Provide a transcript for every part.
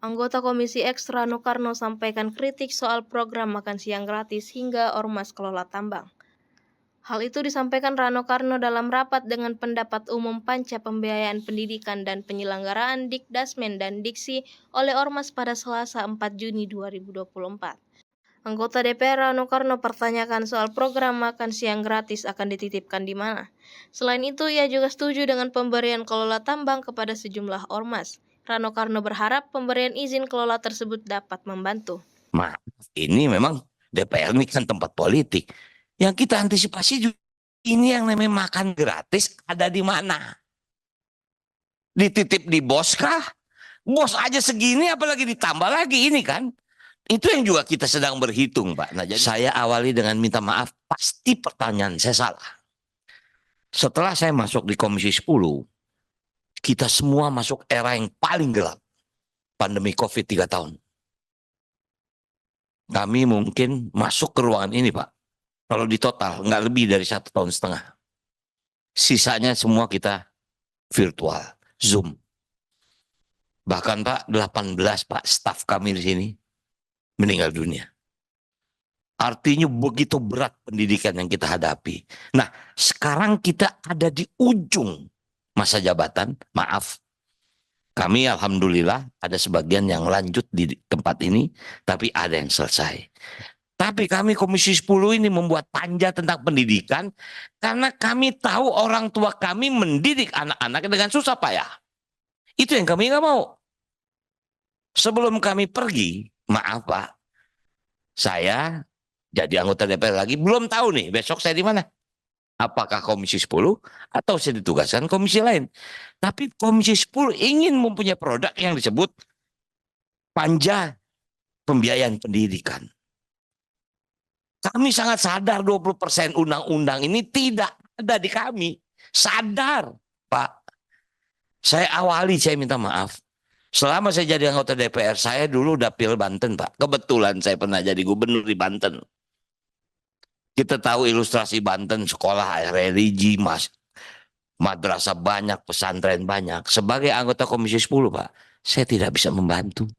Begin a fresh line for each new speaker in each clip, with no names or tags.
Anggota Komisi X Rano Karno sampaikan kritik soal program makan siang gratis hingga ormas kelola tambang. Hal itu disampaikan Rano Karno dalam rapat dengan pendapat umum Panca Pembiayaan Pendidikan dan Penyelenggaraan Dikdasmen dan Diksi oleh Ormas pada Selasa 4 Juni 2024. Anggota DPR Rano Karno pertanyakan soal program makan siang gratis akan dititipkan di mana. Selain itu, ia juga setuju dengan pemberian kelola tambang kepada sejumlah ormas. Rano Karno berharap pemberian izin kelola tersebut dapat membantu.
Maaf, ini memang DPR ini kan tempat politik. Yang kita antisipasi juga ini yang namanya makan gratis ada di mana? Dititip di bos kah? Bos aja segini apalagi ditambah lagi ini kan? Itu yang juga kita sedang berhitung, Pak. Nah, jadi saya awali dengan minta maaf, pasti pertanyaan saya salah. Setelah saya masuk di Komisi 10, kita semua masuk era yang paling gelap. Pandemi COVID 3 tahun. Kami mungkin masuk ke ruangan ini, Pak. Kalau di total, nggak lebih dari 1,5 tahun. Sisanya semua kita virtual, Zoom. Bahkan Pak, 18 Pak, staf kami di sini meninggal dunia. Artinya begitu berat pendidikan yang kita hadapi. Nah, sekarang kita ada di ujung masa jabatan, maaf. Kami alhamdulillah ada sebagian yang lanjut di tempat ini, tapi ada yang selesai. Tapi kami Komisi 10 ini membuat panja tentang pendidikan karena kami tahu orang tua kami mendidik anak-anak dengan susah payah. Itu yang kami nggak mau. Sebelum kami pergi, maaf Pak, saya jadi anggota DPR lagi, belum tahu nih besok saya di mana. Apakah Komisi 10 atau saya ditugaskan komisi lain. Tapi Komisi 10 ingin mempunyai produk yang disebut panja pembiayaan pendidikan. Kami sangat sadar 20% undang-undang ini tidak ada di kami. Sadar, Pak. Saya minta maaf. Selama saya jadi anggota DPR, saya dulu dapil Banten, Pak. Kebetulan saya pernah jadi gubernur di Banten. Kita tahu ilustrasi Banten, sekolah religi, madrasah banyak, pesantren banyak. Sebagai anggota Komisi 10, Pak, saya tidak bisa membantu.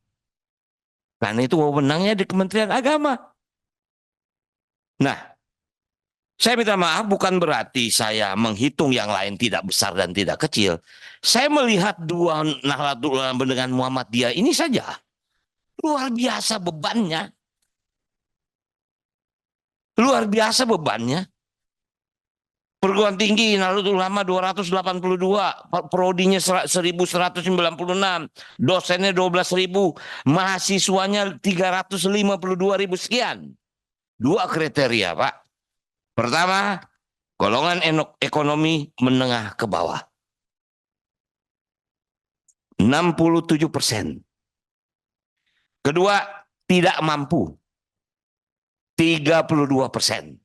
Karena itu wewenangnya di Kementerian Agama. Nah, saya minta maaf bukan berarti saya menghitung yang lain tidak besar dan tidak kecil. Saya melihat dua Nahdlatul Ulama dengan Muhammadiyah ini saja. Luar biasa bebannya. Luar biasa bebannya. Perguruan tinggi Nahdlatul Ulama 282, prodinya 1196, dosennya 12.000, mahasiswanya 352.000 sekian. Dua kriteria, Pak. Pertama, golongan ekonomi menengah ke bawah. 67%. Kedua, tidak mampu. 32%.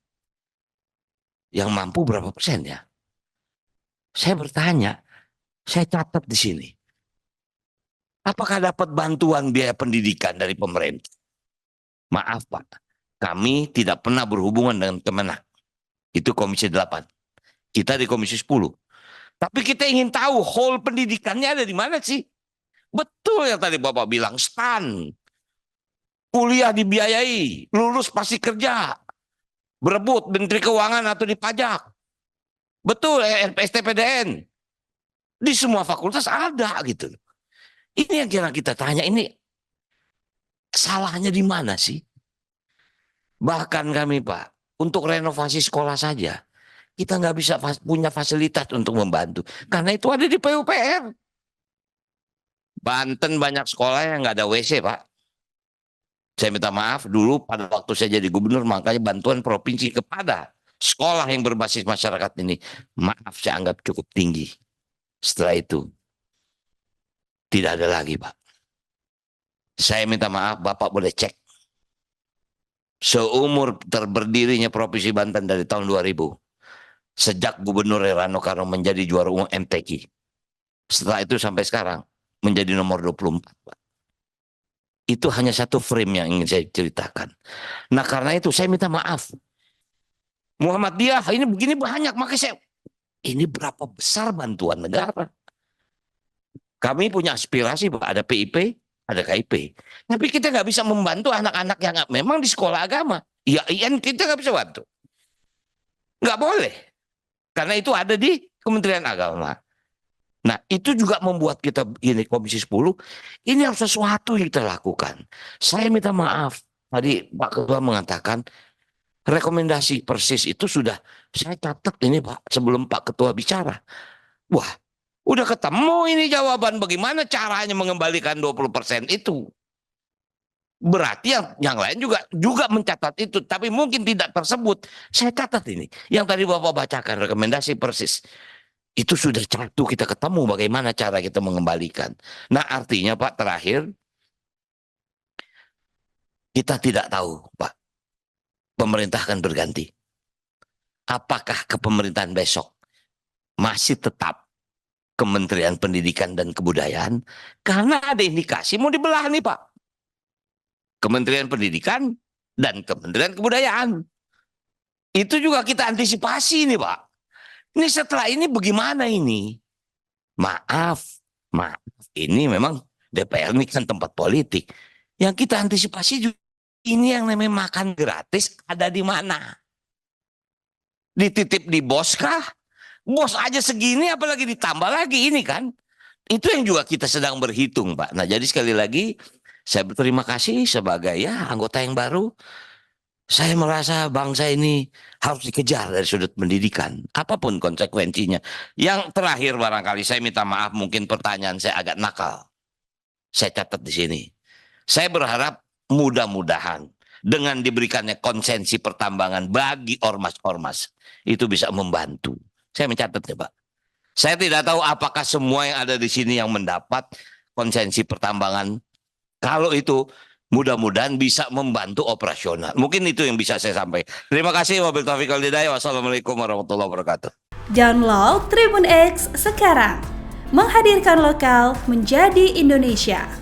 Yang mampu berapa persen ya? Saya bertanya, saya catat di sini. Apakah dapat bantuan biaya pendidikan dari pemerintah? Maaf Pak, kami tidak pernah berhubungan dengan Kemenak. Itu Komisi 8. Kita di Komisi 10. Tapi kita ingin tahu whole pendidikannya ada di mana sih? Betul yang tadi Bapak bilang, STAN. Kuliah dibiayai, lulus pasti kerja. Berebut Menteri Keuangan atau di pajak. Betul, STPDN. Di semua fakultas ada gitu. Ini yang kita tanya, ini salahnya di mana sih? Bahkan kami Pak, untuk renovasi sekolah saja, kita nggak bisa punya fasilitas untuk membantu. Karena itu ada di PUPR. Banten banyak sekolah yang nggak ada WC Pak. Saya minta maaf dulu pada waktu saya jadi gubernur, makanya bantuan provinsi kepada sekolah yang berbasis masyarakat ini, maaf saya anggap cukup tinggi. Setelah itu tidak ada lagi Pak. Saya minta maaf, Bapak boleh cek. Seumur berdirinya Provinsi Banten dari tahun 2000, sejak Gubernur Rano Karno menjadi juara umum MTQ, setelah itu sampai sekarang menjadi nomor 24 Pak. Itu hanya satu frame yang ingin saya ceritakan. Nah karena itu saya minta maaf. Muhammadiyah ini begini banyak, makanya ini berapa besar bantuan negara. Kami punya aspirasi Pak, ada PIP, ada KIP. Tapi kita nggak bisa membantu anak-anak yang memang di sekolah agama. Ya, kita nggak bisa bantu. Nggak boleh. Karena itu ada di Kementerian Agama. Nah, itu juga membuat kita ini Komisi 10, ini harus sesuatu yang kita lakukan. Saya minta maaf. Tadi Pak Ketua mengatakan rekomendasi persis itu sudah saya catat ini Pak sebelum Pak Ketua bicara. Wah, udah ketemu ini jawaban bagaimana caranya mengembalikan 20% itu. Berarti yang lain juga mencatat itu, tapi mungkin tidak tersebut. Saya catat ini. Yang tadi Bapak bacakan rekomendasi persis. Itu sudah satu kita ketemu bagaimana cara kita mengembalikan. Nah, artinya Pak terakhir kita tidak tahu Pak. Pemerintah akan berganti. Apakah kepemerintahan besok masih tetap Kementerian Pendidikan dan Kebudayaan? Karena ada indikasi mau dibelah nih Pak. Kementerian Pendidikan dan Kementerian Kebudayaan. Itu juga kita antisipasi nih Pak. Ini setelah ini bagaimana ini? Maaf. Ini memang DPR ini kan tempat politik. Yang kita antisipasi juga ini yang namanya makan gratis ada di mana? Dititip di bos kah? Bos aja segini apalagi ditambah lagi ini kan? Itu yang juga kita sedang berhitung Pak. Nah jadi sekali lagi saya berterima kasih sebagai anggota yang baru. Saya merasa bangsa ini harus dikejar dari sudut pendidikan. Apapun konsekuensinya. Yang terakhir barangkali saya minta maaf mungkin pertanyaan saya agak nakal. Saya catat di sini. Saya berharap mudah-mudahan dengan diberikannya konsensi pertambangan bagi ormas-ormas. Itu bisa membantu. Saya mencatatnya Pak. Saya tidak tahu apakah semua yang ada di sini yang mendapat konsensi pertambangan. Kalau itu mudah-mudahan bisa membantu operasional. Mungkin itu yang bisa saya sampaikan. Terima kasih. Wabillahi taufiq wal hidayah. Wassalamualaikum warahmatullahi wabarakatuh.
Download Tribun X sekarang. Menghadirkan lokal menjadi Indonesia.